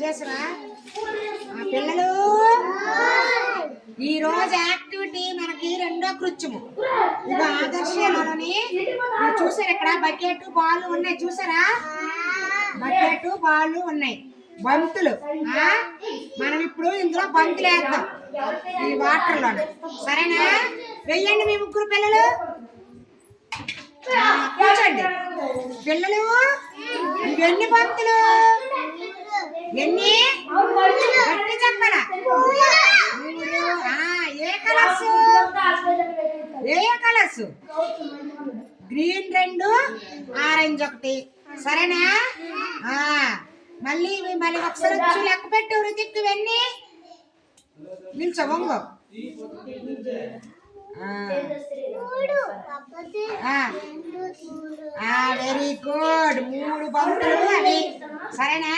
చేసరా పిల్లలు? ఈ రోజు యాక్టివిటీ మనకి రెండో కృత్యము. ఇది ఆదర్శలోని చూసారు, ఇక్కడ బకెట్ బాల్ ఉన్నాయి చూసారా? బకెట్ బాల్ ఉన్నాయి, బంతులు. మనం ఇప్పుడు ఇందులో బంతులు వేద్దాం ఈ వాటర్ లో. సరేనా? వెయ్యండి మీ ముగ్గురు పిల్లలు, కూర్చోండి పిల్లలు. ఇవన్నీ బంతులు, ఎన్ని గట్టి చెప్పరా? ఏ కలర్స్? ఏ కలర్స్? Green 2, orange 1. సరేనా? మళ్ళీ మళ్ళీ ఒకసారి వచ్చి లెక్క పెట్టు. రుతిక్ ఇవన్నీ నిల్చో, వంగో. Very good. 3 బంతులు అవి. సరేనా?